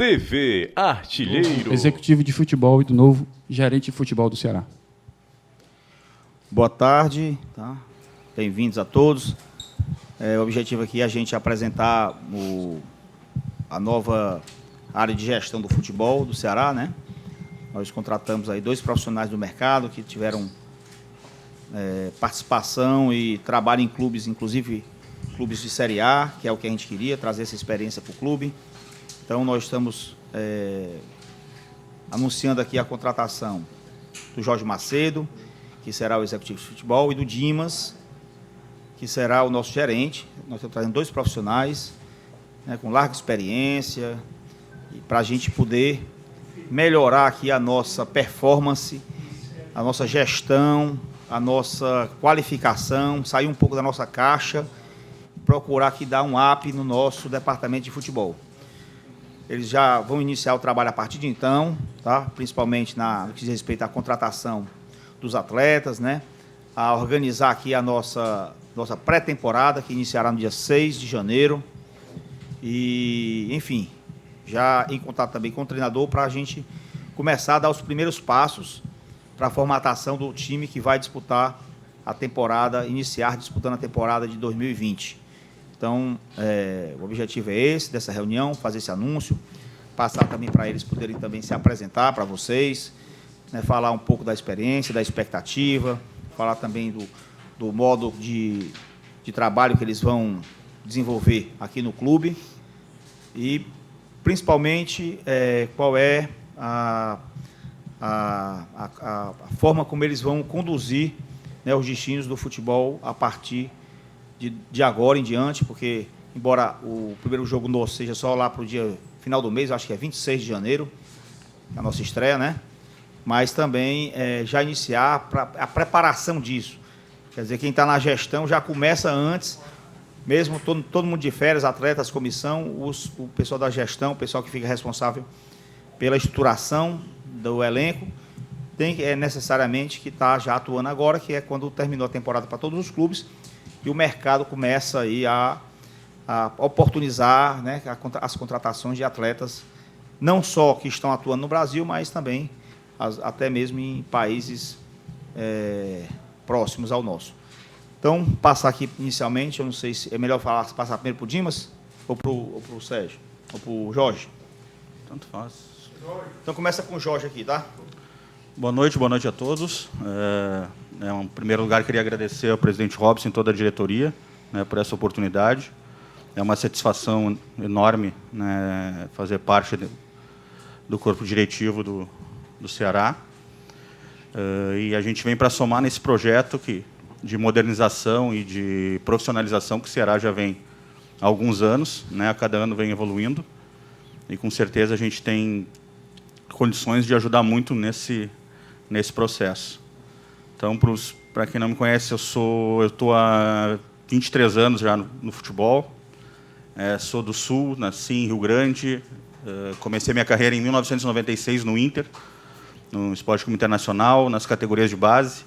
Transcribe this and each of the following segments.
TV Artilheiro. Executivo de futebol e do novo gerente de futebol do Ceará. Boa tarde, tá? Bem-vindos a todos. O objetivo aqui é a gente apresentar a nova área de gestão do futebol do Ceará, né? Nós contratamos aí 2 profissionais do mercado que tiveram participação e trabalho em clubes, inclusive clubes de Série A, que é o que a gente queria, trazer essa experiência para o clube. Então, nós estamos anunciando aqui a contratação do Jorge Macedo, que será o executivo de futebol, e do Dimas, que será o nosso gerente. Nós estamos trazendo 2 profissionais, né, com larga experiência, para a gente poder melhorar aqui a nossa performance, a nossa gestão, a nossa qualificação, sair um pouco da nossa caixa, procurar aqui dar um up no nosso departamento de futebol. Eles já vão iniciar o trabalho a partir de então, tá? Principalmente no que diz respeito à contratação dos atletas, né? A organizar aqui a nossa pré-temporada, que iniciará no dia 6 de janeiro. E, enfim, já em contato também com o treinador para a gente começar a dar os primeiros passos para a formatação do time que vai disputar a temporada, iniciar disputando a temporada de 2020. Então, o objetivo é esse, dessa reunião, fazer esse anúncio, passar também para eles poderem também se apresentar para vocês, né, falar um pouco da experiência, da expectativa, falar também do modo de trabalho que eles vão desenvolver aqui no clube e, principalmente, qual é a forma como eles vão conduzir, né, os destinos do futebol a partir de agora em diante, porque, embora o primeiro jogo nosso seja só lá para o dia final do mês, acho que é 26 de janeiro, a nossa estreia, né? Mas também já iniciar a preparação disso. Quer dizer, quem está na gestão já começa antes, mesmo todo mundo de férias, atletas, comissão, o pessoal da gestão, o pessoal que fica responsável pela estruturação do elenco, tem necessariamente que estar já atuando agora, que é quando terminou a temporada para todos os clubes, e o mercado começa aí a oportunizar, né, as contratações de atletas, não só que estão atuando no Brasil, mas também até mesmo em países próximos ao nosso. Então, passar aqui inicialmente, eu não sei se é melhor passar primeiro para o Dimas ou para o Sérgio, ou para o Jorge. Tanto faz. Então, começa com o Jorge aqui, tá? Boa noite a todos. Em primeiro lugar, queria agradecer ao presidente Robson e toda a diretoria, né, por essa oportunidade. É uma satisfação enorme, né, fazer parte do corpo diretivo do Ceará. E a gente vem para somar nesse projeto de modernização e de profissionalização que o Ceará já vem há alguns anos, né, a cada ano vem evoluindo. E, com certeza, a gente tem condições de ajudar muito nesse processo. Então, para quem não me conhece, eu estou há 23 anos já no futebol. Sou do Sul, nasci em Rio Grande. Comecei minha carreira em 1996 no Inter, no Esporte Clube Internacional, nas categorias de base.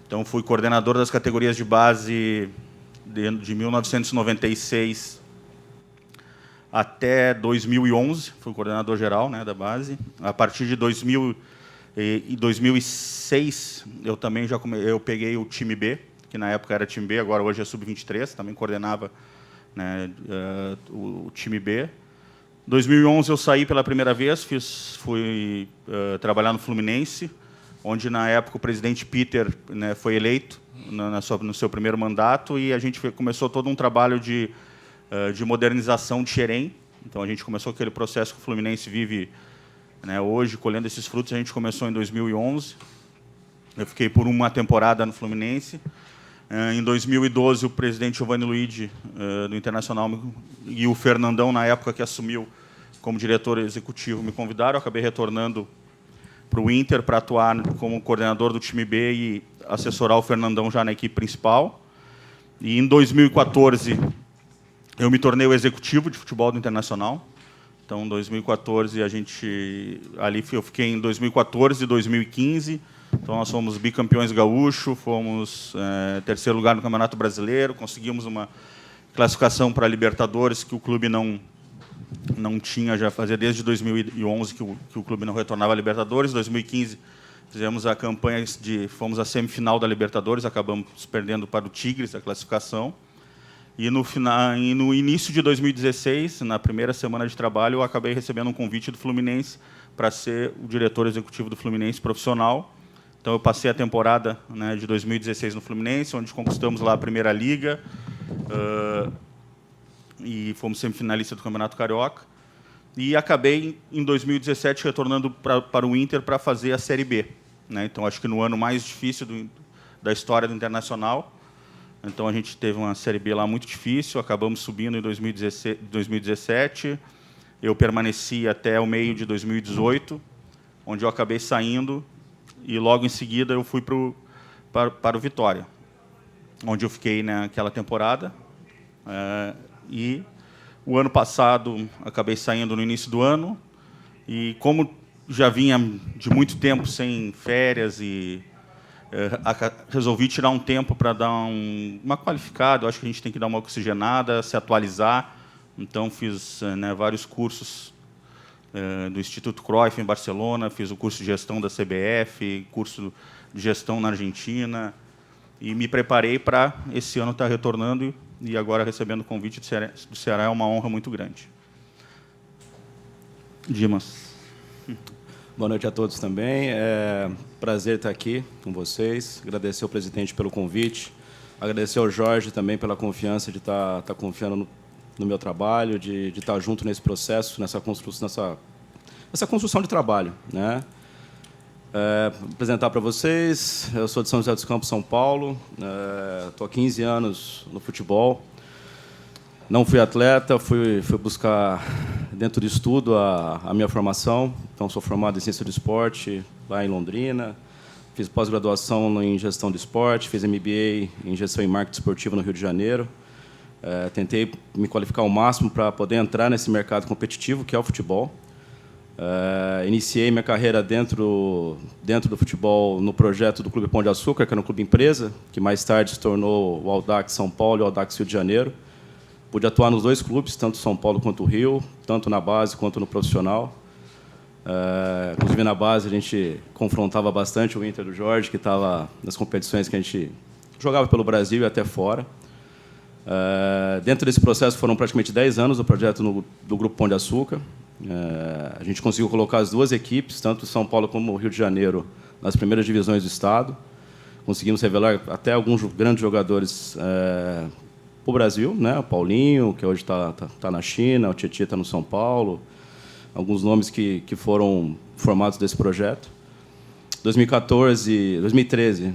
Então, fui coordenador das categorias de base de 1996 até 2011. Fui coordenador geral, né, da base. A partir de 2006, eu também eu peguei o time B, que na época era time B, agora hoje é sub-23, também coordenava, né, o time B. Em 2011 eu saí pela primeira vez, fui trabalhar no Fluminense, onde na época o presidente Peter, né, foi eleito no seu primeiro mandato, e a gente começou todo um trabalho de modernização de Xerém. Então a gente começou aquele processo que o Fluminense vive, né, hoje, colhendo esses frutos. A gente começou em 2011. Eu fiquei por uma temporada no Fluminense. Em 2012, o presidente Giovanni Luigi, do Internacional, e o Fernandão, na época que assumiu como diretor executivo, me convidaram. Eu acabei retornando para o Inter para atuar como coordenador do time B e assessorar o Fernandão já na equipe principal. E em 2014, eu me tornei o executivo de futebol do Internacional. Então, em 2014, eu fiquei em 2014 e 2015. Então, nós fomos bicampeões gaúcho, fomos terceiro lugar no Campeonato Brasileiro, conseguimos uma classificação para a Libertadores que o clube não não tinha, já fazia desde 2011 que o clube não retornava à Libertadores. 2015 fizemos a campanha fomos à semifinal da Libertadores, acabamos perdendo para o Tigres a classificação. E no início de 2016, na primeira semana de trabalho, eu acabei recebendo um convite do Fluminense para ser o diretor executivo do Fluminense profissional. Então eu passei a temporada, né, de 2016 no Fluminense, onde conquistamos lá a Primeira Liga, e fomos semifinalistas do Campeonato Carioca. E acabei, em 2017, retornando para o Inter para fazer a Série B. Né? Então, acho que no ano mais difícil da história do Internacional. Então, a gente teve uma Série B lá muito difícil, acabamos subindo em 2017. Eu permaneci até o meio de 2018, onde eu acabei saindo, e logo em seguida eu fui para o Vitória, onde eu fiquei naquela temporada. E o ano passado acabei saindo no início do ano, e como já vinha de muito tempo sem férias, resolvi tirar um tempo para dar uma qualificada. Eu acho que a gente tem que dar uma oxigenada, se atualizar. Então fiz vários cursos do Instituto Cruyff em Barcelona, fiz o curso de gestão da CBF, curso de gestão na Argentina, e me preparei para esse ano estar retornando, e agora recebendo o convite do Ceará é uma honra muito grande. Dimas. Boa noite a todos também. Prazer estar aqui com vocês. Agradecer ao presidente pelo convite. Agradecer ao Jorge também pela confiança de estar confiando no meu trabalho, de estar junto nesse processo, nessa construção de trabalho, né? Apresentar para vocês, eu sou de São José dos Campos, São Paulo, estou há 15 anos no futebol, não fui atleta, fui buscar dentro do estudo a minha formação, então sou formado em ciência do esporte lá em Londrina, fiz pós-graduação em gestão do esporte, fiz MBA em gestão e marketing esportivo no Rio de Janeiro, tentei me qualificar ao máximo para poder entrar nesse mercado competitivo que é o futebol. Iniciei minha carreira dentro do futebol no projeto do Clube Pão de Açúcar, que era um clube empresa, que mais tarde se tornou o Audax São Paulo e o Audax Rio de Janeiro. Pude atuar nos dois clubes, tanto São Paulo quanto o Rio, tanto na base quanto no profissional. Inclusive, na base, a gente confrontava bastante o Inter do Jorge, que estava nas competições que a gente jogava pelo Brasil e até fora. Dentro desse processo, foram praticamente 10 anos do projeto do Grupo Pão de Açúcar. A gente conseguiu colocar as duas equipes, tanto São Paulo como o Rio de Janeiro, nas primeiras divisões do estado. Conseguimos revelar até alguns grandes jogadores para o Brasil, né? O Paulinho, que hoje está na China, o Tietchan está no São Paulo, alguns nomes que foram formados desse projeto. 2013,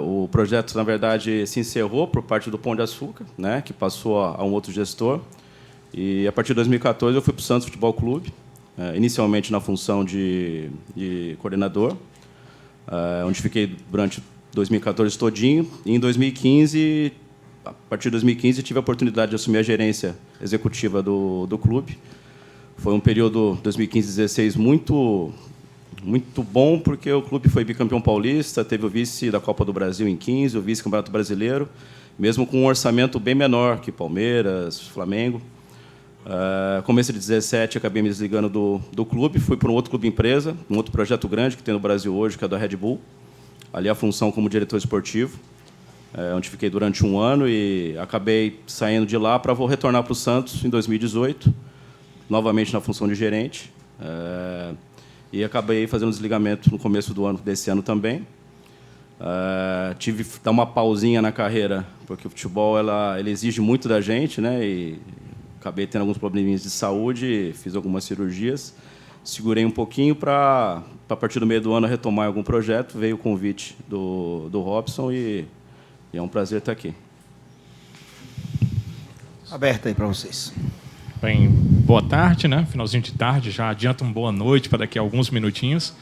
o projeto, na verdade, se encerrou por parte do Pão de Açúcar, né? Que passou a um outro gestor. E, a partir de 2014, eu fui para o Santos Futebol Clube, inicialmente na função de coordenador, onde fiquei durante 2014 todinho. E, em 2015, a partir de 2015, tive a oportunidade de assumir a gerência executiva do clube. Foi um período, 2015-16, muito bom, porque o clube foi bicampeão paulista, teve o vice da Copa do Brasil em 15, o vice-campeonato brasileiro, mesmo com um orçamento bem menor que Palmeiras, Flamengo. Começo de 17, acabei me desligando do clube, fui para um outro clube empresa, um outro projeto grande que tem no Brasil hoje, que é da Red Bull. Ali a função como diretor esportivo, onde fiquei durante um ano, e acabei saindo de lá para retornar para o Santos em 2018, novamente na função de gerente. E acabei fazendo desligamento no começo do ano, desse ano também. Tive que dar uma pausinha na carreira, porque o futebol ele exige muito da gente, né? E acabei tendo alguns probleminhas de saúde, fiz algumas cirurgias, segurei um pouquinho para, a partir do meio do ano, retomar algum projeto. Veio o convite do Robson e é um prazer estar aqui. Aberto aí para vocês. Bem, boa tarde, né? Finalzinho de tarde, já adianta uma boa noite para daqui a alguns minutinhos.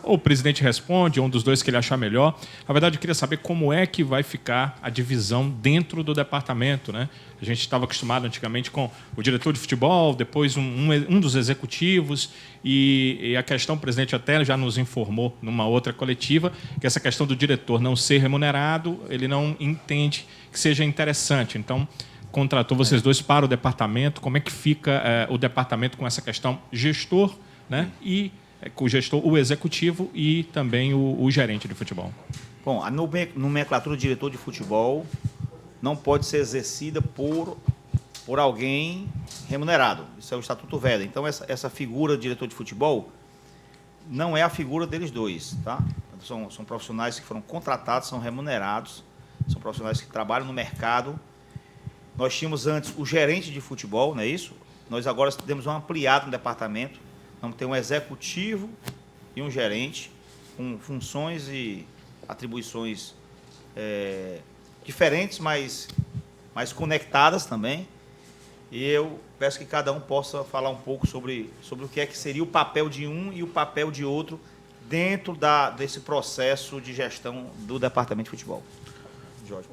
Ou o presidente responde, ou um dos dois que ele achar melhor. Na verdade, eu queria saber como é que vai ficar a divisão dentro do departamento, né? A gente estava acostumado antigamente com o diretor de futebol, depois um dos executivos, e a questão, o presidente até já nos informou numa outra coletiva, que essa questão do diretor não ser remunerado, ele não entende que seja interessante. Então, contratou vocês dois para o departamento. Como é que fica o departamento com essa questão gestor, né? E com o gestor, o executivo e também o gerente de futebol? Bom, a nomenclatura de diretor de futebol não pode ser exercida por alguém remunerado. Isso é o Estatuto Veda. Então, essa figura de diretor de futebol não é a figura deles dois, tá? São profissionais que foram contratados, são remunerados, são profissionais que trabalham no mercado. Nós tínhamos antes o gerente de futebol, não é isso? Nós agora temos um ampliado no departamento. Vamos ter um executivo e um gerente com funções e atribuições diferentes, mas conectadas também. E eu peço que cada um possa falar um pouco sobre o que seria o papel de um e o papel de outro dentro desse processo de gestão do departamento de futebol. Jorge.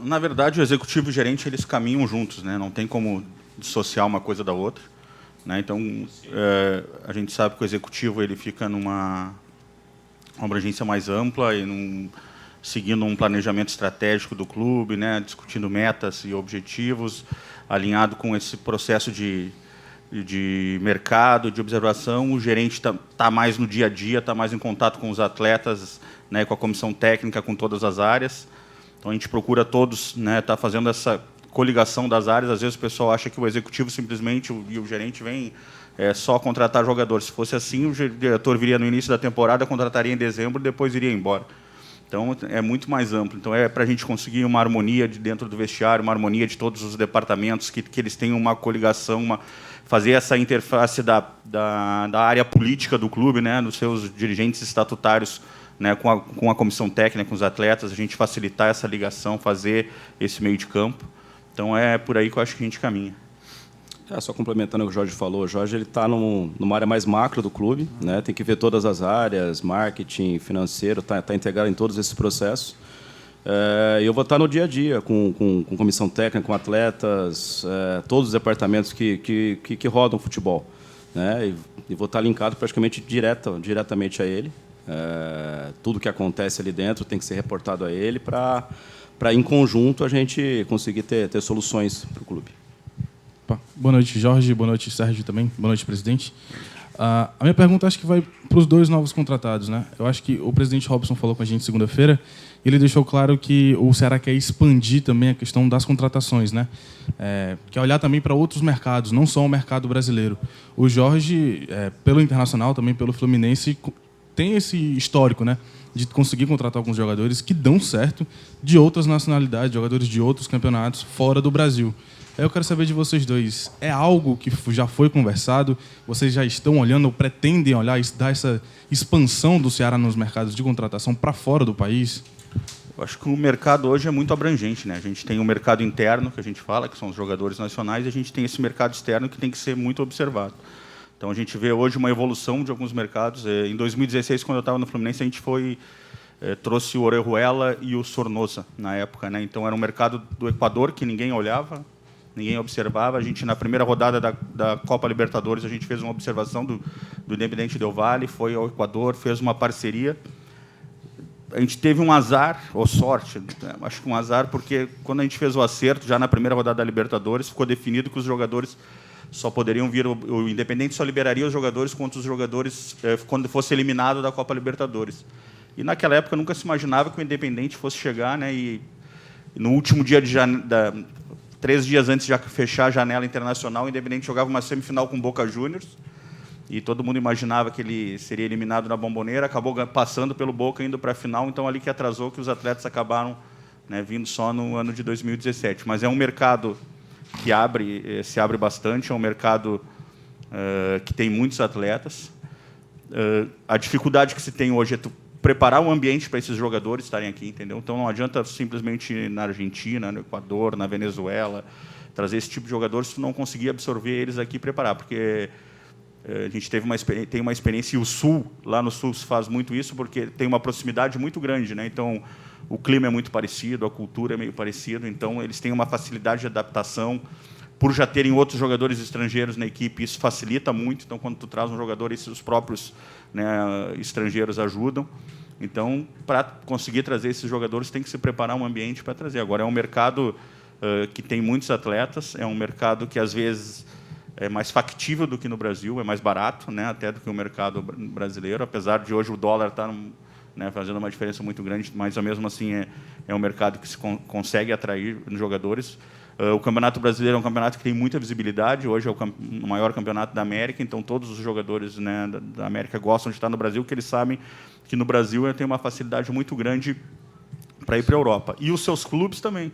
Na verdade, o executivo e o gerente, eles caminham juntos, né? Não tem como dissociar uma coisa da outra, né? Então, a gente sabe que o executivo ele fica numa abrangência mais ampla e seguindo um planejamento estratégico do clube, né? Discutindo metas e objetivos, alinhado com esse processo de mercado, de observação. O gerente tá mais no dia a dia, está mais em contato com os atletas, né? Com a comissão técnica, com todas as áreas. Então, a gente procura todos, né, tá fazendo essa coligação das áreas. Às vezes o pessoal acha que o executivo simplesmente e o gerente vem só contratar jogadores. Se fosse assim, o diretor viria no início da temporada, contrataria em dezembro e depois iria embora. Então, é muito mais amplo. Então, é para a gente conseguir uma harmonia de dentro do vestiário, uma harmonia de todos os departamentos, que eles tenham uma coligação, fazer essa interface da área política do clube, né, dos seus dirigentes estatutários, né, com a comissão técnica, com os atletas, a gente facilitar essa ligação, fazer esse meio de campo. Então, é por aí que eu acho que a gente caminha. Só complementando o que o Jorge falou, o Jorge está numa área mais macro do clube, né? Tem que ver todas as áreas, marketing, financeiro, está integrado em todos esses processos. Eu vou estar no dia a dia com comissão técnica, com atletas, todos os departamentos que rodam futebol, né? E vou estar linkado praticamente diretamente a ele. Tudo que acontece ali dentro tem que ser reportado a ele para em conjunto a gente conseguir ter soluções para o clube. Boa noite, Jorge. Boa noite, Sérgio também. Boa noite, presidente. A minha pergunta acho que vai para os dois novos contratados, né? Eu acho que o presidente Robson falou com a gente segunda-feira e ele deixou claro que o Ceará quer expandir também a questão das contratações, né? Quer olhar também para outros mercados, não só o mercado brasileiro. O Jorge, pelo Internacional, também pelo Fluminense, tem esse histórico, né, de conseguir contratar alguns jogadores que dão certo de outras nacionalidades, jogadores de outros campeonatos fora do Brasil. Eu quero saber de vocês dois, é algo que já foi conversado? Vocês já estão olhando ou pretendem olhar, dar essa expansão do Ceará nos mercados de contratação para fora do país? Eu acho que o mercado hoje é muito abrangente, né? A gente tem o mercado interno, que a gente fala, que são os jogadores nacionais, e a gente tem esse mercado externo que tem que ser muito observado. Então, a gente vê hoje uma evolução de alguns mercados. Em 2016, quando eu estava no Fluminense, a gente trouxe o Orejuela e o Sornosa, na época, né? Então, era um mercado do Equador que ninguém olhava, ninguém observava. A gente, na primeira rodada da Copa Libertadores, a gente fez uma observação do Independiente Del Valle, foi ao Equador, fez uma parceria. A gente teve um azar, ou sorte, acho que um azar, porque quando a gente fez o acerto, já na primeira rodada da Libertadores, ficou definido que os jogadores só poderiam vir, o Independente só liberaria os jogadores contra os jogadores quando fosse eliminado da Copa Libertadores. E naquela época nunca se imaginava que o Independente fosse chegar, né, e no último dia 3 dias antes de fechar a janela internacional, o Independente jogava uma semifinal com o Boca Juniors, e todo mundo imaginava que ele seria eliminado na Bombonera, acabou passando pelo Boca, indo para a final, então ali que atrasou, que os atletas acabaram, né, vindo só no ano de 2017. Mas é um mercado que se abre bastante, é um mercado que tem muitos atletas. A dificuldade que se tem hoje é preparar o ambiente para esses jogadores estarem aqui, entendeu? Então não adianta simplesmente ir na Argentina, no Equador, na Venezuela, trazer esse tipo de jogadores se tu não conseguir absorver eles aqui e preparar, porque a gente tem uma experiência, e o Sul, lá no Sul se faz muito isso, porque tem uma proximidade muito grande, né? Então o clima é muito parecido, a cultura é meio parecida, então eles têm uma facilidade de adaptação. Por já terem outros jogadores estrangeiros na equipe, isso facilita muito. Então, quando tu traz um jogador, os próprios, né, estrangeiros ajudam. Então, para conseguir trazer esses jogadores, tem que se preparar um ambiente para trazer. Agora, é um mercado que tem muitos atletas. É um mercado que, às vezes, é mais factível do que no Brasil, é mais barato, né, até do que o mercado brasileiro, apesar de hoje o dólar estar fazendo uma diferença muito grande, mas, mesmo assim, é um mercado que se consegue atrair jogadores. O Campeonato Brasileiro é um campeonato que tem muita visibilidade. Hoje é o maior campeonato da América, então todos os jogadores, né, da América gostam de estar no Brasil, porque eles sabem que no Brasil tem uma facilidade muito grande para ir para a Europa. E os seus clubes também.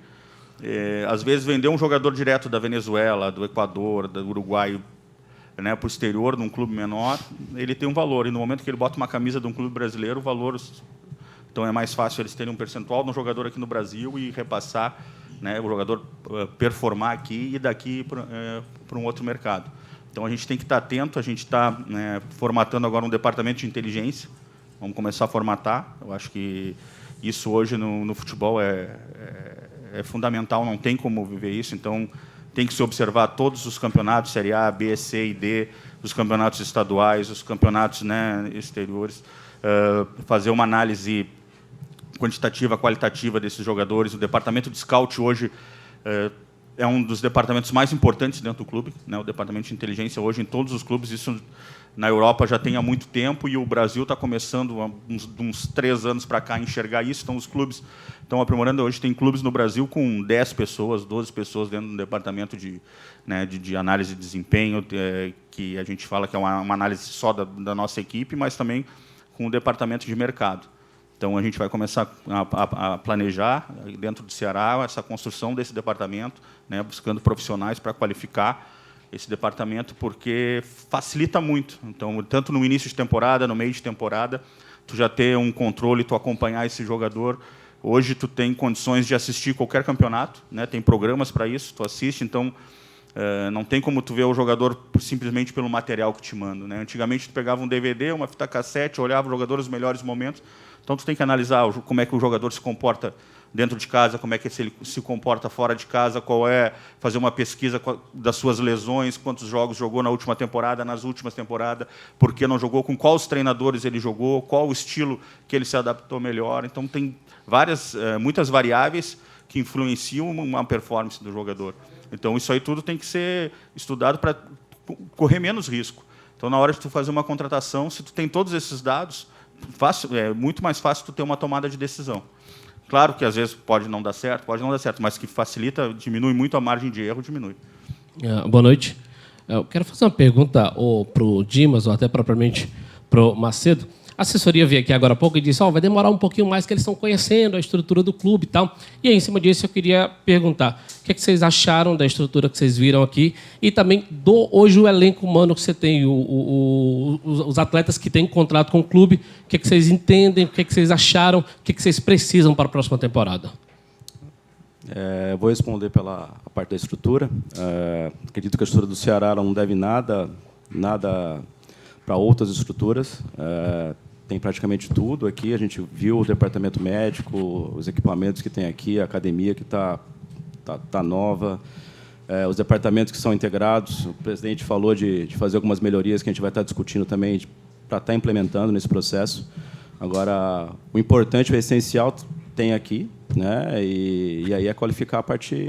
Às vezes, vender um jogador direto da Venezuela, do Equador, do Uruguai, né, para o exterior, num clube menor, ele tem um valor. E no momento que ele bota uma camisa de um clube brasileiro, o valor... Então, é mais fácil eles terem um percentual de um jogador aqui no Brasil e repassar, né, o jogador performar aqui e daqui para um outro mercado. Então, a gente tem que estar atento. A gente está, né, formatando agora um departamento de inteligência. Vamos começar a formatar. Eu acho que isso hoje no futebol é fundamental, não tem como viver isso. Então, tem que se observar todos os campeonatos, Série A, B, C e D, os campeonatos estaduais, os campeonatos, né, exteriores, fazer uma análise quantitativa, qualitativa desses jogadores. O departamento de scout hoje é um dos departamentos mais importantes dentro do clube, né? O departamento de inteligência hoje em todos os clubes. Isso na Europa já tem há muito tempo e o Brasil está começando, uns 3 anos para cá, a enxergar isso. Então, os clubes estão aprimorando. Hoje tem clubes no Brasil com 10 pessoas, 12 pessoas dentro do departamento de análise de desempenho, que a gente fala que é uma análise só da nossa equipe, mas também com o departamento de mercado. Então, a gente vai começar a planejar, dentro do Ceará, essa construção desse departamento, né, buscando profissionais para qualificar esse departamento, porque facilita muito. Então, tanto no início de temporada, no meio de temporada, tu já ter um controle, tu acompanhar esse jogador. Hoje, tu tem condições de assistir qualquer campeonato, né, tem programas para isso, tu assiste. Então, não tem como tu ver o jogador simplesmente pelo material que te manda, né? Antigamente, tu pegava um DVD, uma fita cassete, olhava o jogador nos melhores momentos. Então, tu tem que analisar como é que o jogador se comporta dentro de casa, como é que ele se comporta fora de casa, fazer uma pesquisa das suas lesões, quantos jogos jogou na última temporada, nas últimas temporadas, por que não jogou, com quais treinadores ele jogou, qual o estilo que ele se adaptou melhor. Então, tem muitas variáveis que influenciam uma performance do jogador. Então, isso aí tudo tem que ser estudado para correr menos risco. Então, na hora de tu fazer uma contratação, se tu tem todos esses dados, é muito mais fácil tu ter uma tomada de decisão. Claro que, às vezes, pode não dar certo, mas que facilita, diminui muito a margem de erro, diminui. Boa noite. Eu quero fazer uma pergunta para o Dimas, ou até propriamente para o Macedo. A assessoria veio aqui agora há pouco e disse vai demorar um pouquinho mais, que eles estão conhecendo a estrutura do clube e tal. E aí, em cima disso, eu queria perguntar o que vocês acharam da estrutura que vocês viram aqui e também hoje o elenco humano que você tem, os atletas que têm contrato com o clube, o que vocês entendem, o que vocês acharam, o que vocês precisam para a próxima temporada. Vou responder pela parte da estrutura. Acredito que a estrutura do Ceará não deve nada para outras estruturas. Tem praticamente tudo aqui. A gente viu o departamento médico, os equipamentos que tem aqui, a academia que está nova, os departamentos que são integrados. O presidente falou de fazer algumas melhorias que a gente vai estar discutindo também para estar implementando nesse processo. Agora, o importante, o essencial, tem aqui, né? E aí é qualificar a parte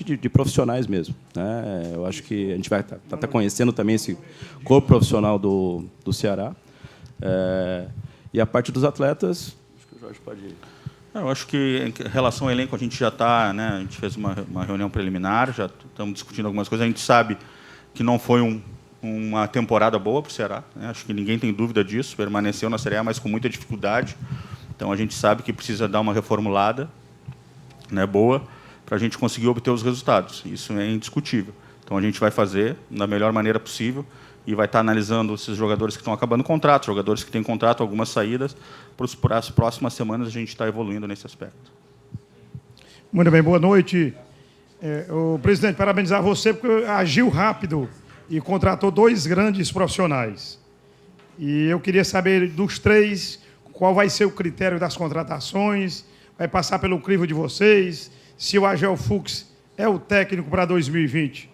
de profissionais mesmo, né? Eu acho que a gente vai estar conhecendo também esse corpo profissional do Ceará. E a parte dos atletas, acho que o Jorge pode ir. Eu acho que, em relação ao elenco, a gente já está, né, a gente fez uma reunião preliminar, já estamos discutindo algumas coisas. A gente sabe que não foi uma temporada boa para o Ceará, né? Acho que ninguém tem dúvida disso. Permaneceu na Série A, mas com muita dificuldade. Então, a gente sabe que precisa dar uma reformulada, né, boa, para a gente conseguir obter os resultados. Isso é indiscutível. Então, a gente vai fazer da melhor maneira possível e vai estar analisando esses jogadores que estão acabando o contrato, jogadores que têm contrato, algumas saídas. Para as próximas semanas, a gente está evoluindo nesse aspecto. Muito bem, boa noite. O presidente, parabenizar você porque agiu rápido e contratou 2 grandes profissionais. E eu queria saber dos 3... qual vai ser o critério das contratações? Vai passar pelo crivo de vocês? Se o Agel Fux é o técnico para 2020?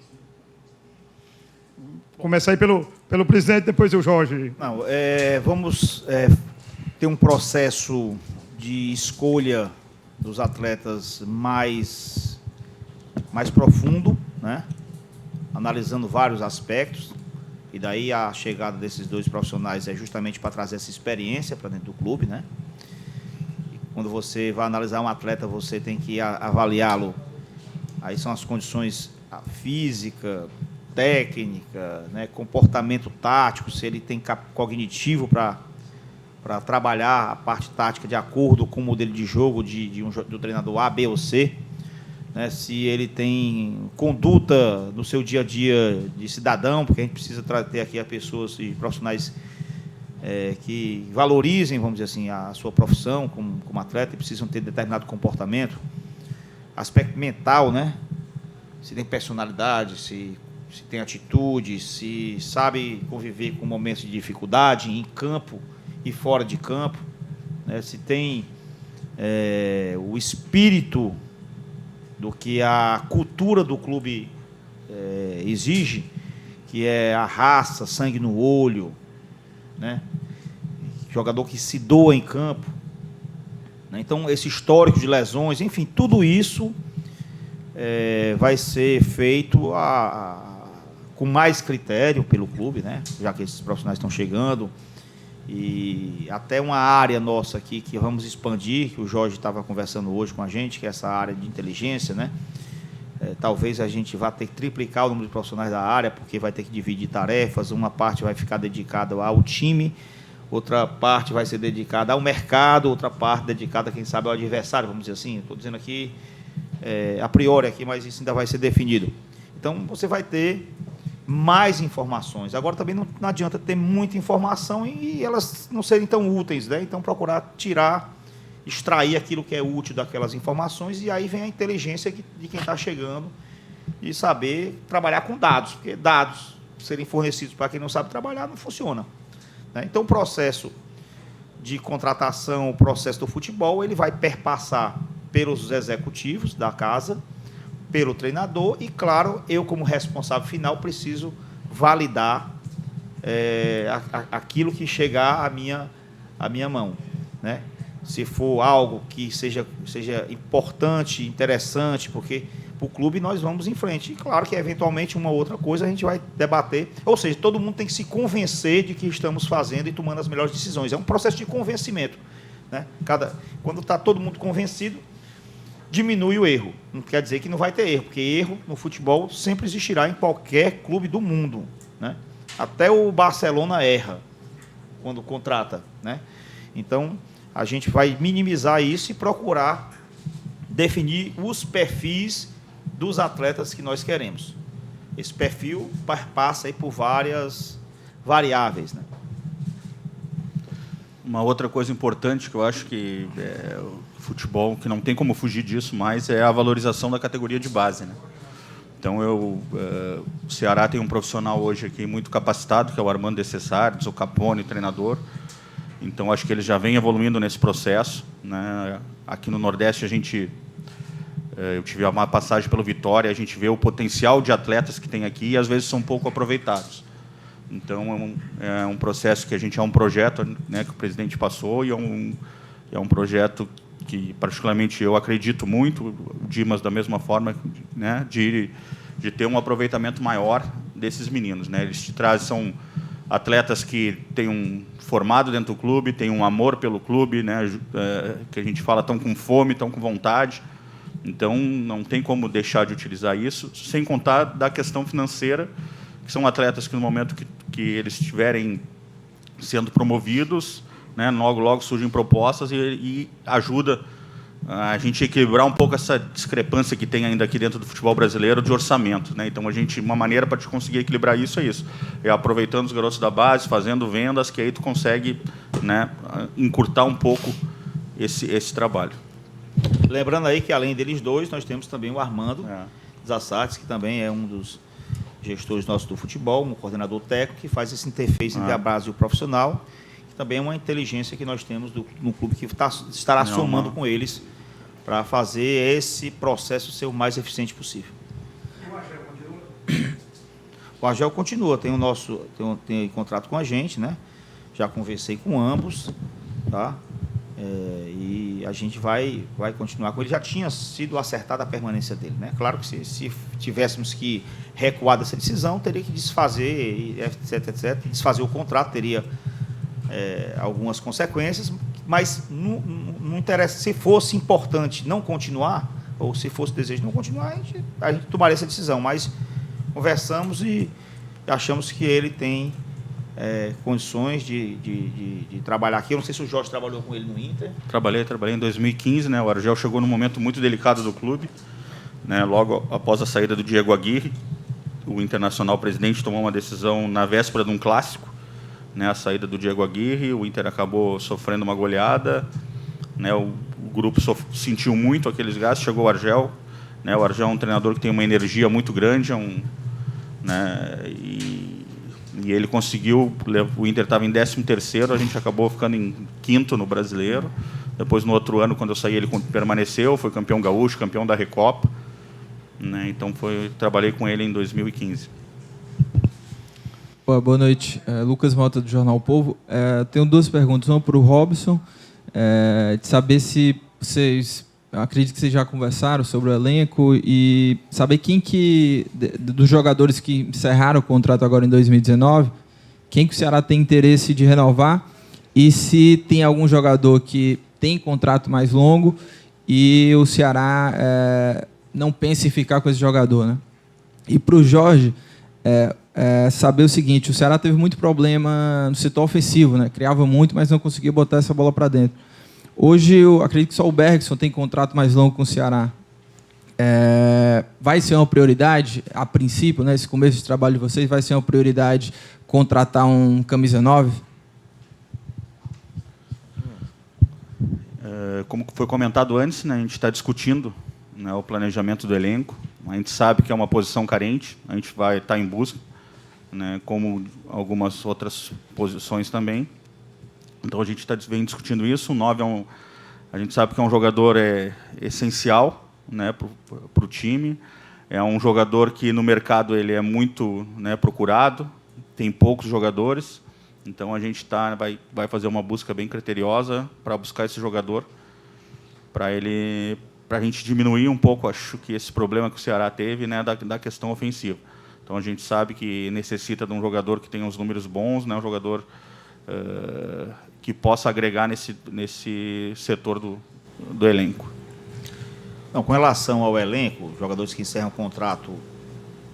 Começar aí pelo presidente, depois o Jorge. Não, vamos ter um processo de escolha dos atletas mais mais profundo, né? Analisando vários aspectos, e daí a chegada desses 2 profissionais é justamente para trazer essa experiência para dentro do clube, né? E quando você vai analisar um atleta, você tem que avaliá-lo. Aí são as condições física, técnica, né? Comportamento tático, se ele tem cognitivo para trabalhar a parte tática de acordo com o modelo de jogo do treinador A, B ou C, né? Se ele tem conduta no seu dia a dia de cidadão, porque a gente precisa ter aqui pessoas e profissionais que valorizem, vamos dizer assim, a sua profissão como atleta, e precisam ter determinado comportamento. Aspecto mental, né? Se tem personalidade, se tem atitude, se sabe conviver com momentos de dificuldade em campo e fora de campo, né? Se tem o espírito do que a cultura do clube exige, que é a raça, sangue no olho, né? Jogador que se doa em campo, né? Então, esse histórico de lesões, enfim, tudo isso vai ser feito com mais critério pelo clube, né? Já que esses profissionais estão chegando. E até uma área nossa aqui que vamos expandir, que o Jorge estava conversando hoje com a gente, que é essa área de inteligência, né? Talvez a gente vá ter que triplicar o número de profissionais da área, porque vai ter que dividir tarefas, uma parte vai ficar dedicada ao time, outra parte vai ser dedicada ao mercado, outra parte dedicada, quem sabe, ao adversário, vamos dizer assim. Estou dizendo aqui, a priori aqui, mas isso ainda vai ser definido. Então, você vai ter mais informações. Agora também não adianta ter muita informação e elas não serem tão úteis, né? Então procurar extrair aquilo que é útil daquelas informações, e aí vem a inteligência de quem está chegando e saber trabalhar com dados, porque dados serem fornecidos para quem não sabe trabalhar não funciona, né? Então o processo de contratação, o processo do futebol, ele vai perpassar pelos executivos da casa, pelo treinador e, claro, eu, como responsável final, preciso validar aquilo que chegar à minha mão, né? Se for algo que seja importante, interessante, porque para o clube nós vamos em frente. E, claro, que, eventualmente, uma outra coisa a gente vai debater. Ou seja, todo mundo tem que se convencer de que estamos fazendo e tomando as melhores decisões. É um processo de convencimento, né? Quando está todo mundo convencido, diminui o erro. Não quer dizer que não vai ter erro, porque erro no futebol sempre existirá em qualquer clube do mundo, né? Até o Barcelona erra quando contrata, né? Então, a gente vai minimizar isso e procurar definir os perfis dos atletas que nós queremos. Esse perfil passa aí por várias variáveis, né? Uma outra coisa importante que eu acho que o futebol, que não tem como fugir disso mais, é a valorização da categoria de base, né? Então, o Ceará tem um profissional hoje aqui muito capacitado, que é o Armando De Cessares, o Capone, o treinador. Então, acho que ele já vem evoluindo nesse processo, né? Aqui no Nordeste, eu tive uma passagem pelo Vitória, a gente vê o potencial de atletas que tem aqui e, às vezes, são pouco aproveitados. Então, é um processo que é um projeto, né, que o presidente passou, e é um projeto que, particularmente, eu acredito muito, o Dimas, da mesma forma, né, de ter um aproveitamento maior desses meninos, né? Eles são atletas que têm um formado dentro do clube, têm um amor pelo clube, né, que a gente fala, estão com fome, estão com vontade. Então, não tem como deixar de utilizar isso, sem contar da questão financeira, que são atletas que, no momento que eles estiverem sendo promovidos, né, logo surgem propostas e ajuda a gente a equilibrar um pouco essa discrepância que tem ainda aqui dentro do futebol brasileiro de orçamento, né? Então, uma maneira para te conseguir equilibrar isso é isso. É aproveitando os garotos da base, fazendo vendas, que aí tu consegue, né, encurtar um pouco esse trabalho. Lembrando aí que, além deles dois, nós temos também o Armando Zassartes, que também é um dos gestores nossos do futebol, um coordenador técnico, que faz esse interface entre a base e o profissional, que também é uma inteligência que nós temos no clube, que estará somando com eles para fazer esse processo ser o mais eficiente possível. O Argel continua, tem contrato com a gente, né? Já conversei com ambos, tá? E a gente vai continuar com ele. Já tinha sido acertada a permanência dele, né? Claro que se tivéssemos que recuar dessa decisão, teria que desfazer, etc. Desfazer o contrato teria algumas consequências, mas não interessa. Se fosse importante não continuar, ou se fosse desejo não continuar, a gente tomaria essa decisão. Mas conversamos e achamos que ele tem condições de trabalhar aqui. Eu não sei se o Jorge trabalhou com ele no Inter. Trabalhei em 2015, né? O Argel chegou num momento muito delicado do clube, né? Logo após a saída do Diego Aguirre, o Internacional presidente tomou uma decisão na véspera de um clássico, né? A saída do Diego Aguirre, o Inter acabou sofrendo uma goleada, né? O grupo sentiu muito aqueles gastos. Chegou o Argel, né? O Argel é um treinador que tem uma energia muito grande, né? E ele conseguiu. O Inter estava em 13º, a gente acabou ficando em 5º no Brasileiro. Depois, no outro ano, quando eu saí, ele permaneceu, foi campeão gaúcho, campeão da Recopa, né? Então trabalhei com ele em 2015. Boa noite, Lucas Mota do Jornal O Povo. Tenho duas perguntas, uma para o Robson, de saber se vocês, acredito que vocês já conversaram sobre o elenco, e saber dos jogadores que encerraram o contrato agora em 2019, quem que o Ceará tem interesse de renovar, e se tem algum jogador que tem contrato mais longo e o Ceará não pensa em ficar com esse jogador, né? E para o Jorge, saber o seguinte: o Ceará teve muito problema no setor ofensivo, né? Criava muito, mas não conseguia botar essa bola para dentro. Hoje, eu acredito que só o Bergson tem contrato mais longo com o Ceará. Vai ser uma prioridade, a princípio, né? Esse começo de trabalho de vocês, vai ser uma prioridade contratar um camisa 9? Como foi comentado antes, né, a gente está discutindo, né, o planejamento do elenco. A gente sabe que é uma posição carente, a gente vai estar em busca, né, como algumas outras posições também. Então a gente vem discutindo isso. O 9 a gente sabe que é um jogador essencial, né, para o time. É um jogador que no mercado ele é muito, né, procurado, tem poucos jogadores. Então a gente vai fazer uma busca bem criteriosa para buscar esse jogador, para a gente diminuir um pouco, acho que esse problema que o Ceará teve, né, da questão ofensiva. Então a gente sabe que necessita de um jogador que tenha uns números bons, né, um jogador que possa agregar nesse setor do elenco. Não, com relação ao elenco, jogadores que encerram o contrato,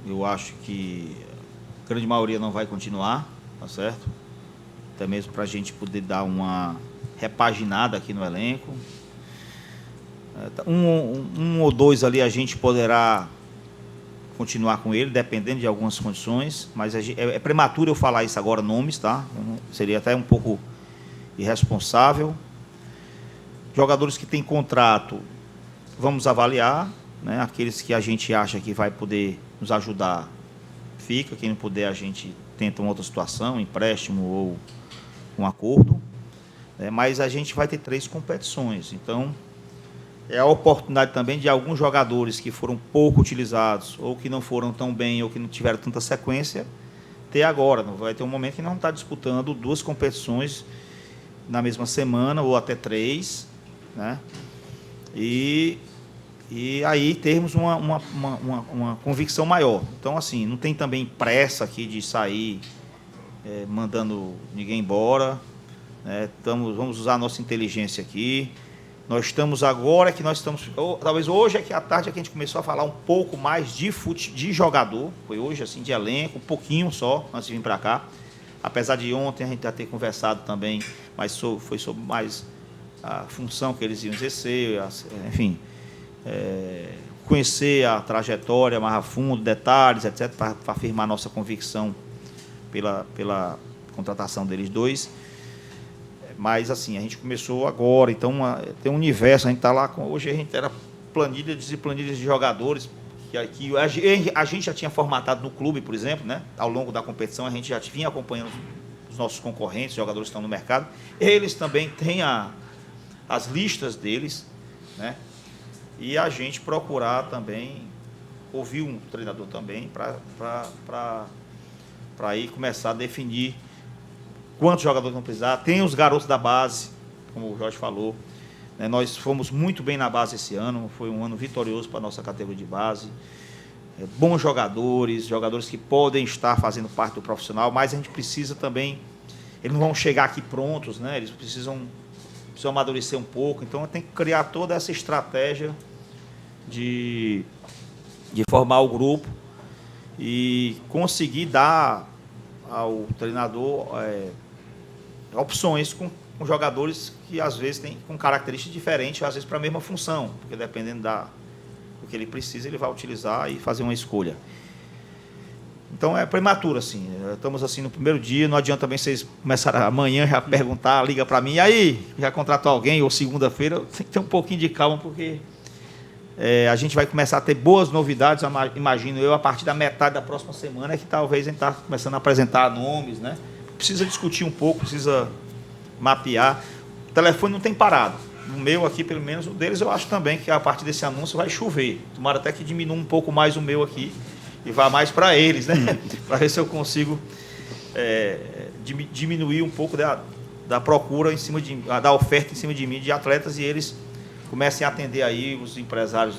eu acho que a grande maioria não vai continuar, tá certo? Até mesmo para a gente poder dar uma repaginada aqui no elenco. Um ou dois ali a gente poderá continuar com ele, dependendo de algumas condições, mas é prematuro eu falar isso agora, nomes, tá? Seria até um pouco irresponsável. Jogadores que têm contrato, vamos avaliar, né? Aqueles que a gente acha que vai poder nos ajudar, fica. Quem não puder, a gente tenta uma outra situação, um empréstimo ou um acordo. Mas a gente vai ter 3 competições, então é a oportunidade também de alguns jogadores que foram pouco utilizados, ou que não foram tão bem, ou que não tiveram tanta sequência, ter agora. Não vai ter um momento que não está disputando 2 competições na mesma semana, ou até 3, né? E aí termos uma convicção maior. Então, assim, não tem também pressa aqui de sair mandando ninguém embora, né? Vamos usar a nossa inteligência aqui. Nós estamos agora talvez hoje é que à tarde é que a gente começou a falar um pouco mais de jogador. Foi hoje, assim, de elenco, um pouquinho só, antes de vir para cá. Apesar de ontem a gente já ter conversado também, mas foi sobre mais a função que eles iam exercer, enfim, conhecer a trajetória mais a fundo, detalhes, etc., para afirmar nossa convicção pela contratação deles 2. Mas, assim, a gente começou agora, então tem um universo, a gente está lá, hoje a gente era planilhas e planilhas de jogadores, que a gente já tinha formatado no clube, por exemplo, né? Ao longo da competição, a gente já vinha acompanhando os nossos concorrentes, jogadores que estão no mercado. Eles também têm as listas deles, né? E a gente procurar também, ouvir um treinador também, para aí começar a definir quantos jogadores vão precisar. Tem os garotos da base, como o Jorge falou, né, nós fomos muito bem na base esse ano, foi um ano vitorioso para a nossa categoria de base. Bons jogadores que podem estar fazendo parte do profissional, mas a gente precisa também, eles não vão chegar aqui prontos, né? Eles precisam amadurecer um pouco, então tem que criar toda essa estratégia de formar o grupo e conseguir dar ao treinador opções com jogadores que às vezes têm com características diferentes, às vezes para a mesma função, porque dependendo do que ele precisa, ele vai utilizar e fazer uma escolha. Então é prematuro, assim. Estamos assim no primeiro dia, não adianta também vocês começarem amanhã já perguntar, liga para mim, e aí, já contratou alguém, ou segunda-feira, tem que ter um pouquinho de calma, porque a gente vai começar a ter boas novidades, imagino eu, a partir da metade da próxima semana, que talvez a gente está começando a apresentar nomes, né? Precisa discutir um pouco, precisa mapear. O telefone não tem parado. O meu aqui, pelo menos, o deles, eu acho também que a partir desse anúncio vai chover. Tomara até que diminua um pouco mais o meu aqui e vá mais para eles, né? Para ver se eu consigo diminuir um pouco da procura em cima da oferta em cima de mim de atletas, e eles comecem a atender aí os empresários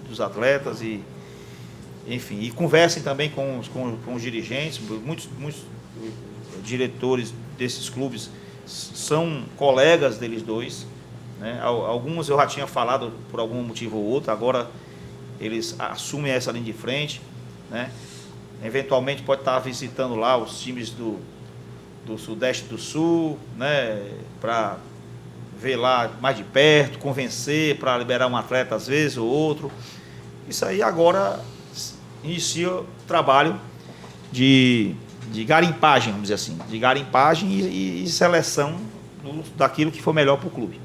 dos atletas e, enfim, e conversem também com os dirigentes. Muitos diretores desses clubes são colegas deles dois, né? Alguns eu já tinha falado por algum motivo ou outro, agora eles assumem essa linha de frente, né? Eventualmente pode estar visitando lá os times do Sudeste do Sul, né? Para ver lá mais de perto, convencer, para liberar um atleta às vezes ou outro. Isso aí agora inicia o trabalho de garimpagem, vamos dizer assim, de garimpagem e seleção daquilo que for melhor para o clube.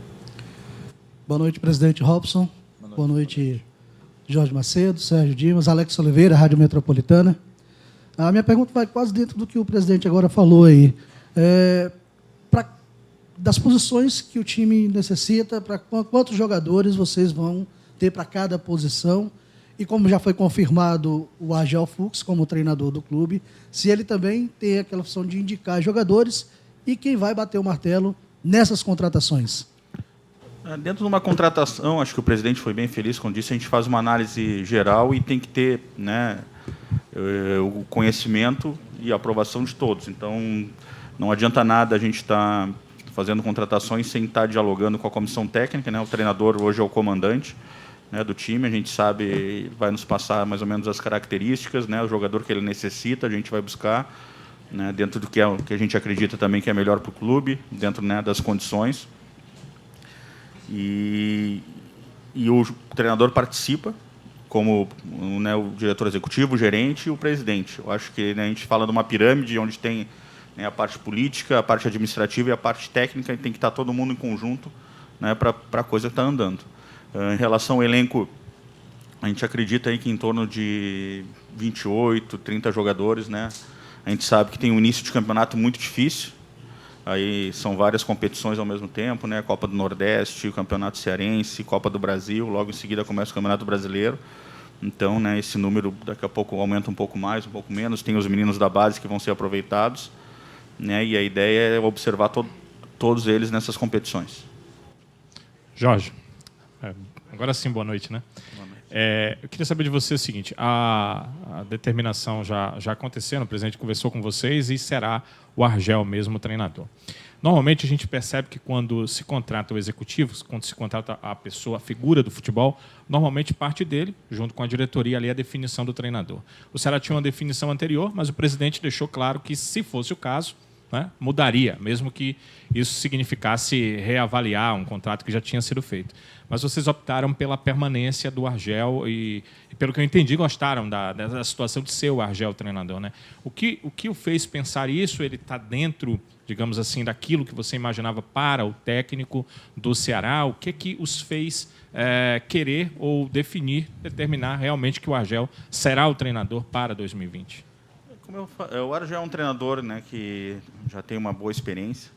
Boa noite, presidente Robson. Boa noite, Jorge Macedo, Sérgio Dimas, Alex Oliveira, Rádio Metropolitana. A minha pergunta vai quase dentro do que o presidente agora falou aí. Das posições que o time necessita, para quantos jogadores vocês vão ter para cada posição, e como já foi confirmado o Argel Fux como treinador do clube, se ele também tem aquela função de indicar jogadores e quem vai bater o martelo nessas contratações. Dentro de uma contratação, acho que o presidente foi bem feliz quando disse, a gente faz uma análise geral e tem que ter, né, o conhecimento e a aprovação de todos. Então, não adianta nada a gente estar fazendo contratações sem estar dialogando com a comissão técnica, né? O treinador hoje é o comandante, né, do time, a gente sabe, vai nos passar mais ou menos as características, né, o jogador que ele necessita, a gente vai buscar, né, dentro do que a gente acredita também que é melhor para o clube, dentro, né, das condições. E o treinador participa, como, né, o diretor executivo, o gerente e o presidente. Eu acho que, né, a gente fala de uma pirâmide onde tem, né, a parte política, a parte administrativa e a parte técnica, e tem que estar todo mundo em conjunto, né, para a coisa estar andando. Em relação ao elenco, a gente acredita aí que em torno de 28, 30 jogadores, né? A gente sabe que tem um início de campeonato muito difícil. Aí são várias competições ao mesmo tempo, né? Copa do Nordeste, Campeonato Cearense, Copa do Brasil, logo em seguida começa o Campeonato Brasileiro. Então, né, esse número daqui a pouco aumenta um pouco mais, um pouco menos. Tem os meninos da base que vão ser aproveitados, né? E a ideia é observar todos eles nessas competições. Jorge, agora sim, boa noite, né? Boa noite. Eu queria saber de você o seguinte, a determinação já aconteceu, o presidente conversou com vocês e será o Argel mesmo o treinador. Normalmente a gente percebe que quando se contrata o executivo, quando se contrata a pessoa, a figura do futebol, normalmente parte dele, junto com a diretoria, ali a definição do treinador. O Ceará tinha uma definição anterior, mas o presidente deixou claro que, se fosse o caso, né, mudaria, mesmo que isso significasse reavaliar um contrato que já tinha sido feito. Mas vocês optaram pela permanência do Argel e pelo que eu entendi, gostaram da situação de ser o Argel o treinador, né? O que o fez pensar isso? Ele está dentro, digamos assim, daquilo que você imaginava para o técnico do Ceará? O que os fez querer ou determinar realmente que o Argel será o treinador para 2020? O Argel é um treinador, né, que já tem uma boa experiência,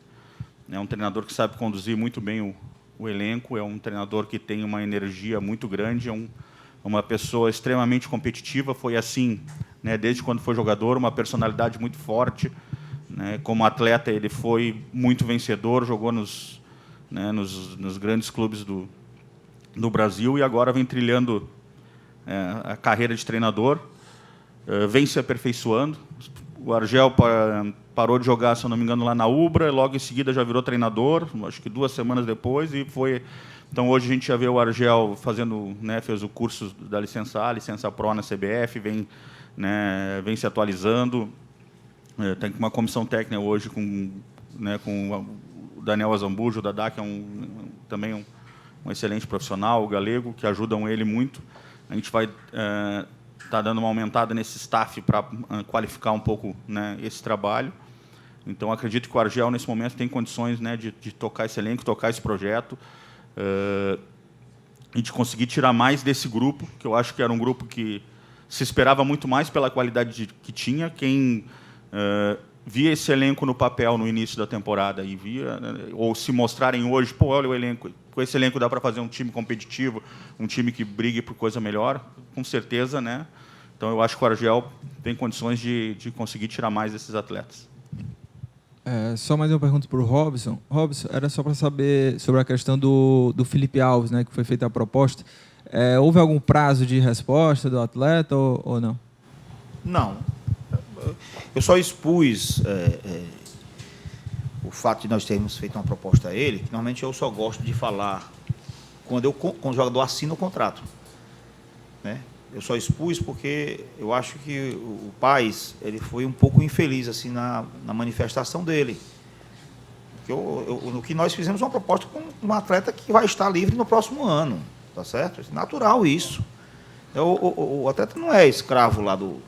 é um treinador que sabe conduzir muito bem o elenco, é um treinador que tem uma energia muito grande, é uma pessoa extremamente competitiva, foi assim, né, desde quando foi jogador, uma personalidade muito forte, né, como atleta ele foi muito vencedor, jogou né, nos grandes clubes do Brasil, e agora vem trilhando a carreira de treinador, vem se aperfeiçoando. O Argel parou de jogar, se eu não me engano, lá na Ubra, logo em seguida já virou treinador, acho que 2 semanas depois, e foi... Então, hoje a gente já vê o Argel fazendo, né, fez o curso da licença A, licença Pro na CBF, vem se atualizando, tem uma comissão técnica hoje com o Daniel Azambujo, o Dadá, que é também um excelente profissional, o galego, que ajudam ele muito. A gente vai tá dando uma aumentada nesse staff para qualificar um pouco, né, esse trabalho. Então, acredito que o Argel, nesse momento, tem condições, né, de tocar esse elenco, tocar esse projeto, e de conseguir tirar mais desse grupo, que eu acho que era um grupo que se esperava muito mais pela qualidade que tinha. Quem via esse elenco no papel no início da temporada e via, ou se mostrarem hoje, pô, olha o elenco, com esse elenco dá para fazer um time competitivo, um time que brigue por coisa melhor, com certeza, né? Então, eu acho que o Argel tem condições de conseguir tirar mais desses atletas. Só mais uma pergunta para o Robson. Robson, era só para saber sobre a questão do Felipe Alves, né, que foi feita a proposta. Houve algum prazo de resposta do atleta ou não? Não. Eu só expus o fato de nós termos feito uma proposta a ele, que normalmente eu só gosto de falar quando o jogador assina o contrato, né? Eu só expus porque eu acho que o Paes, ele foi um pouco infeliz assim na manifestação dele. No que nós fizemos uma proposta com um atleta que vai estar livre no próximo ano, tá certo? É natural isso. O atleta não é escravo lá do,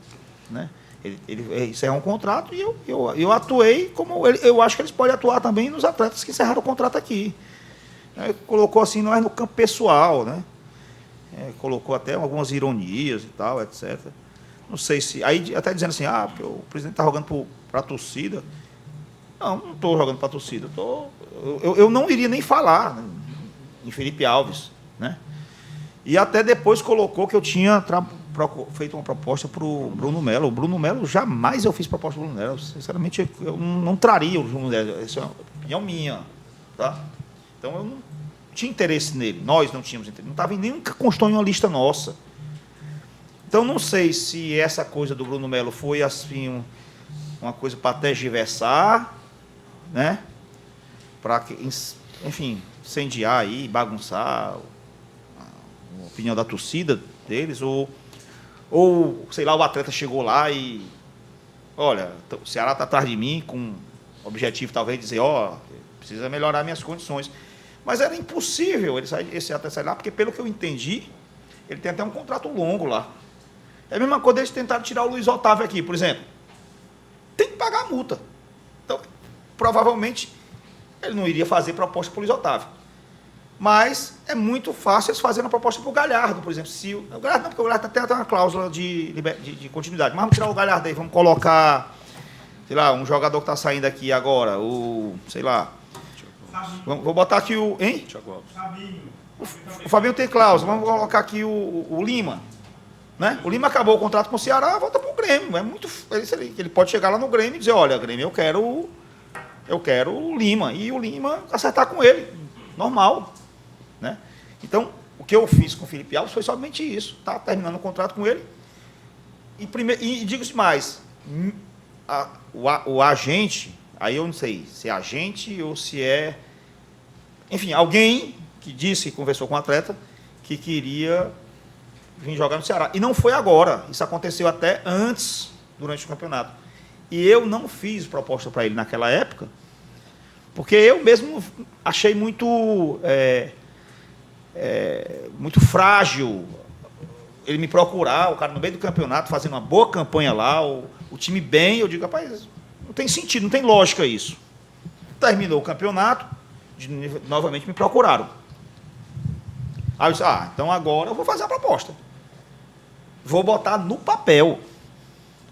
né? Ele encerra um contrato e eu atuei como eu acho que eles podem atuar também nos atletas que encerraram o contrato aqui. Colocou assim, não é no campo pessoal, né? Colocou até algumas ironias e tal, etc. Não sei se... Aí até dizendo assim, porque o presidente está jogando para a torcida. Não estou jogando para a torcida. Eu não iria nem falar em Felipe Alves, né? E até depois colocou que eu tinha feito uma proposta para o Bruno Melo. O Bruno Melo, jamais eu fiz proposta para o Bruno Melo. Sinceramente, eu não traria o Bruno Melo. Essa é uma opinião minha, tá? Então, eu não tinha interesse nele. Nós não tínhamos interesse. Não estava em nenhuma constou em uma lista nossa. Então, não sei se essa coisa do Bruno Melo foi assim uma coisa para tergiversar, né? Para, enfim, incendiar aí, bagunçar a opinião da torcida deles, ou sei lá, o atleta chegou lá e, olha, o Ceará está atrás de mim com o objetivo talvez de dizer, precisa melhorar minhas condições. Mas era impossível esse atleta sair lá, porque pelo que eu entendi, ele tem até um contrato longo lá. É a mesma coisa eles tentaram tirar o Luiz Otávio aqui, por exemplo. Tem que pagar a multa. Então, provavelmente, ele não iria fazer proposta para o Luiz Otávio. Mas é muito fácil eles fazerem uma proposta para o Galhardo, por exemplo. O Galhardo não, porque o Galhardo tem até uma cláusula de continuidade. Mas vamos tirar o Galhardo aí, vamos colocar, sei lá, um jogador que está saindo aqui agora, sei lá. Vou botar aqui o... Hein? O Fabinho tem cláusula. Vamos colocar aqui o Lima. Né? O Lima acabou o contrato com o Ceará, volta para o Grêmio. É muito... Ele pode chegar lá no Grêmio e dizer, olha, Grêmio, eu quero o Lima. E o Lima acertar com ele. Normal. Né? Então, o que eu fiz com o Felipe Alves foi somente isso. Está terminando o contrato com ele. E digo-se mais, o agente, aí eu não sei se é agente ou se é... Enfim, alguém que disse, que conversou com o atleta, que queria vir jogar no Ceará. E não foi agora. Isso aconteceu até antes, durante o campeonato. E eu não fiz proposta para ele naquela época, porque eu mesmo achei muito frágil ele me procurar, o cara no meio do campeonato, fazendo uma boa campanha lá, o time bem, eu digo, rapaz, não tem sentido, não tem lógica isso. Terminou o campeonato, novamente me procuraram. Aí eu disse, então agora eu vou fazer a proposta. Vou botar no papel.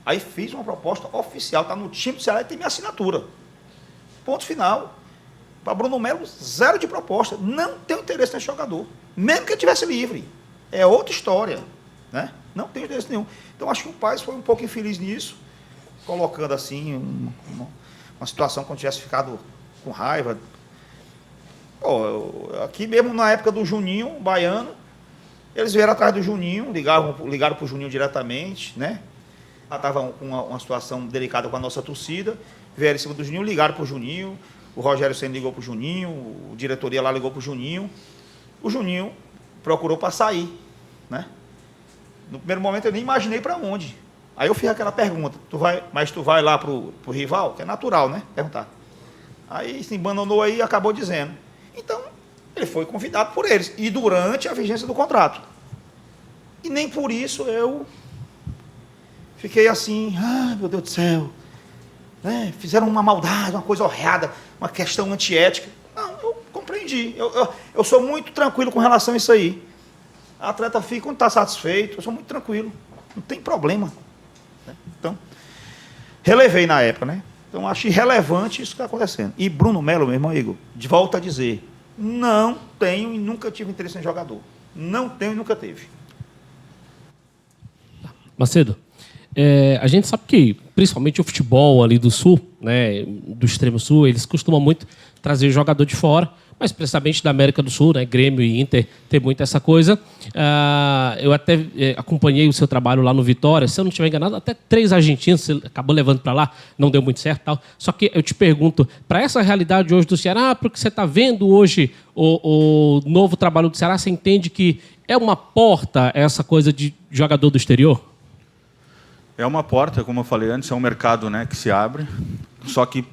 Aí fiz uma proposta oficial, está no time do Ceará e tem minha assinatura. Ponto final. Para Bruno Melo, 0 de proposta. Não tenho interesse nesse jogador. Mesmo que ele estivesse livre. É outra história. Né? Não tenho interesse nenhum. Então, acho que o Paes foi um pouco infeliz nisso, colocando assim uma situação como tivesse ficado com raiva. Aqui mesmo na época do Juninho, Baiano, eles vieram atrás do Juninho, ligaram para o Juninho diretamente, né? Estava uma situação delicada com a nossa torcida, vieram em cima do Juninho, ligaram para o Juninho, o Rogério Ceni ligou para o Juninho, a diretoria lá ligou para o Juninho procurou para sair, né? No primeiro momento eu nem imaginei para onde. Aí eu fiz aquela pergunta, tu vai lá pro rival? Que é natural, né? Perguntar. Aí se embanou aí e acabou dizendo. Então, ele foi convidado por eles. E durante a vigência do contrato. E nem por isso eu fiquei assim, meu Deus do céu. Né? Fizeram uma maldade, uma coisa horrada, uma questão antiética. Não, eu compreendi. Eu sou muito tranquilo com relação a isso aí. A atleta fica, quando está satisfeito, eu sou muito tranquilo. Não tem problema. Então, relevei na época, né? Então, acho irrelevante isso que está acontecendo. E Bruno Melo, meu irmão Igor, de volta a dizer, não tenho e nunca tive interesse em jogador. Não tenho e nunca teve. Macedo, a gente sabe que, principalmente o futebol ali do Sul, né, do extremo Sul, eles costumam muito trazer jogador de fora, mas precisamente da América do Sul, né, Grêmio e Inter, tem muito essa coisa. Eu até acompanhei o seu trabalho lá no Vitória, se eu não estiver enganado, até 3 argentinos você acabou levando para lá, não deu muito certo e tal. Só que eu te pergunto, para essa realidade hoje do Ceará, porque você está vendo hoje o novo trabalho do Ceará, você entende que é uma porta essa coisa de jogador do exterior? É uma porta, como eu falei antes, é um mercado, né, que se abre, só que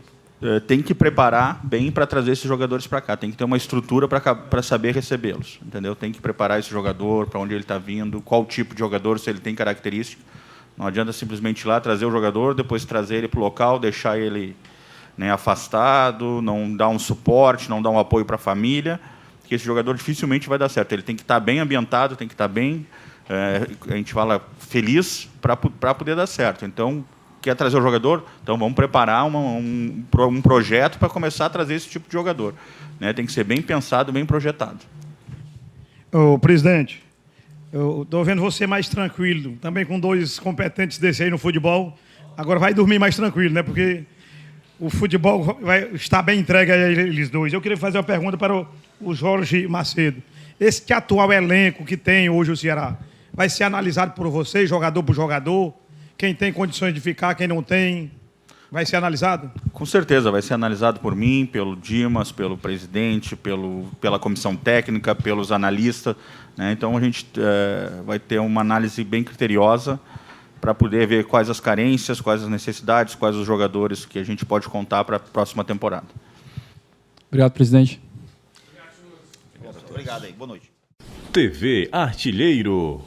tem que preparar bem para trazer esses jogadores para cá, tem que ter uma estrutura para saber recebê-los, entendeu? Tem que preparar esse jogador, para onde ele está vindo, qual tipo de jogador, se ele tem característica. Não adianta simplesmente ir lá, trazer o jogador, depois trazer ele para o local, deixar ele, né, afastado, não dar um suporte, não dar um apoio para a família, que esse jogador dificilmente vai dar certo. Ele tem que estar bem ambientado, tem que estar bem, a gente fala, feliz para poder dar certo. Então, quer trazer o jogador? Então vamos preparar um projeto para começar a trazer esse tipo de jogador. Né? Tem que ser bem pensado, bem projetado. Ô, presidente, eu estou vendo você mais tranquilo, também com 2 competentes desse aí no futebol. Agora vai dormir mais tranquilo, né? Porque o futebol está bem entregue a eles dois. Eu queria fazer uma pergunta para o Jorge Macedo. Esse atual elenco que tem hoje o Ceará, vai ser analisado por vocês, jogador por jogador? Quem tem condições de ficar, quem não tem, vai ser analisado? Com certeza, vai ser analisado por mim, pelo Dimas, pelo presidente, pela comissão técnica, pelos analistas. Né? Então, a gente vai ter uma análise bem criteriosa para poder ver quais as carências, quais as necessidades, quais os jogadores que a gente pode contar para a próxima temporada. Obrigado, presidente. Obrigado aí, boa noite. TV Artilheiro.